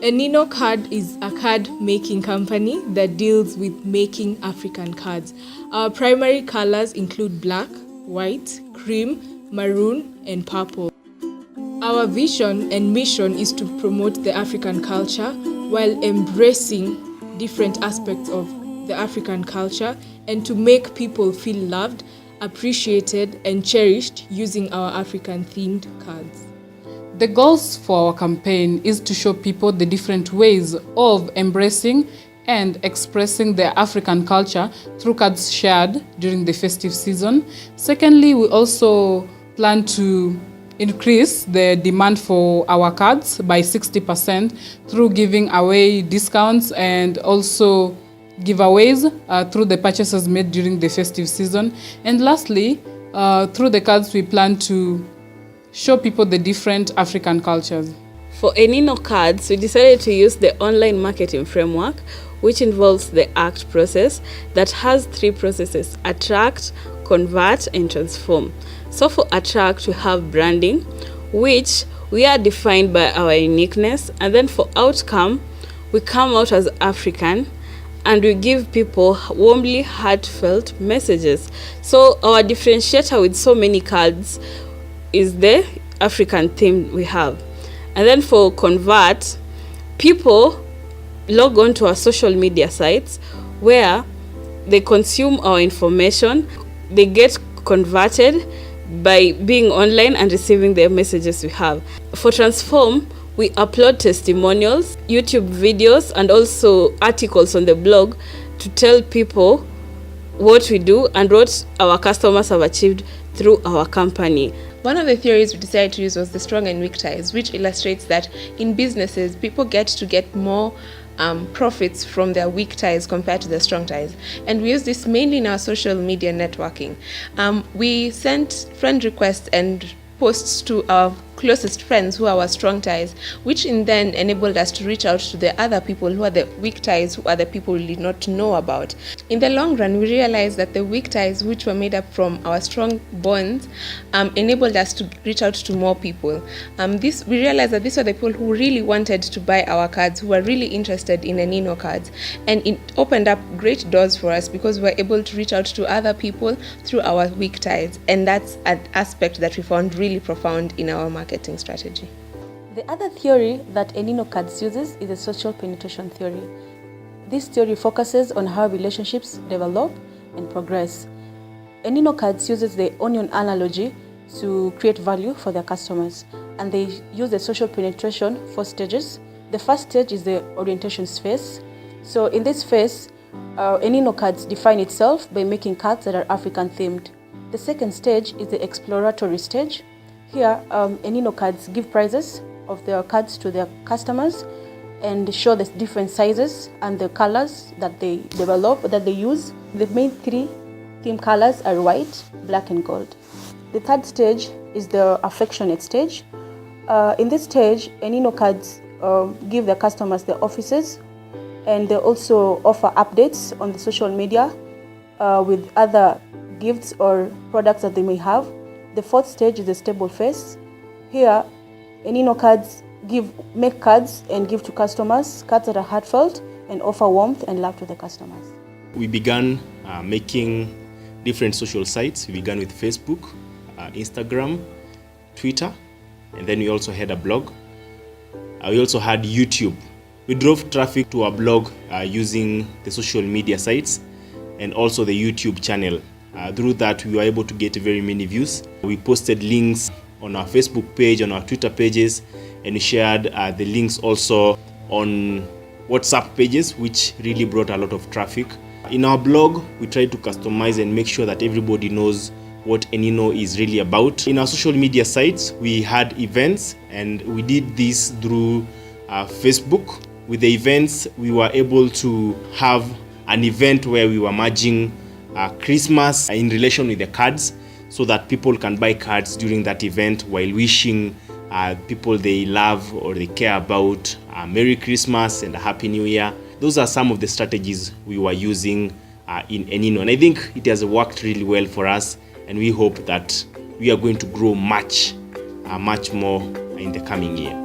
Enino Card is a card making company that deals with making African cards. Our primary colors include black, white, cream, maroon, and purple. Our vision and mission is to promote the African culture while embracing different aspects of the African culture and to make people feel loved, appreciated, and cherished using our African themed cards. The goals for our campaign is to show people the different ways of embracing and expressing their African culture through cards shared during the festive season. Secondly, we also plan to increase the demand for our cards by 60% through giving away discounts and also giveaways through the purchases made during the festive season. And lastly, through the cards, we plan to show people the different African cultures. For Enino Cards, we decided to use the online marketing framework, which involves the ACT process that has 3 processes: attract, convert, and transform. So for attract, we have branding, which we are defined by our uniqueness. And then for outcome, we come out as African and we give people warmly heartfelt messages. So our differentiator with so many cards is the African theme we have. And then for convert, people log on to our social media sites where they consume our information, they get converted by being online and receiving the messages we have. For transform, we upload testimonials, YouTube videos, and also articles on the blog to tell people what we do and what our customers have achieved through our company. One of the theories we decided to use was the strong and weak ties, which illustrates that in businesses, people get more profits from their weak ties compared to the strong ties. And we use this mainly in our social media networking. We sent friend requests and posts to our closest friends who are our strong ties, which in then enabled us to reach out to the other people who are the weak ties, who are the people we did not know about. In the long run, we realized that the weak ties, which were made up from our strong bonds, enabled us to reach out to more people. We realized that these were the people who really wanted to buy our cards, who were really interested in Enino cards, and it opened up great doors for us because we were able to reach out to other people through our weak ties, and that's an aspect that we found really profound in our marketing strategy. The other theory that Enino Cards uses is a social penetration theory. This theory focuses on how relationships develop and progress. Enino Cards uses the onion analogy to create value for their customers, and they use the social penetration 4 stages. The first stage is the orientation phase. So in this phase, Enino Cards define itself by making cards that are African themed. The second stage is the exploratory stage. Here, Enino Cards give prizes of their cards to their customers and show the different sizes and the colors that they develop, that they use. The main 3 theme colors are white, black, and gold. The third stage is the affectionate stage. In this stage, Enino Cards give their customers their offices, and they also offer updates on the social media with other gifts or products that they may have. The fourth stage is the stable phase. Here, Enino Cards make cards and give to customers, cards that are heartfelt and offer warmth and love to the customers. We began making different social sites. We began with Facebook, Instagram, Twitter, and then we also had a blog. We also had YouTube. We drove traffic to our blog using the social media sites and also the YouTube channel. Through that, we were able to get very many views. We posted links on our Facebook page, on our Twitter pages, and we shared the links also on WhatsApp pages, which really brought a lot of traffic. In our blog, we tried to customize and make sure that everybody knows what Enino is really about. In our social media sites, we had events, and we did this through Facebook. With the events, we were able to have an event where we were merging Christmas in relation with the cards, so that people can buy cards during that event while wishing people they love or they care about Merry Christmas and a Happy New Year. Those are some of the strategies we were using in Enino, and I think it has worked really well for us, and we hope that we are going to grow much more in the coming year.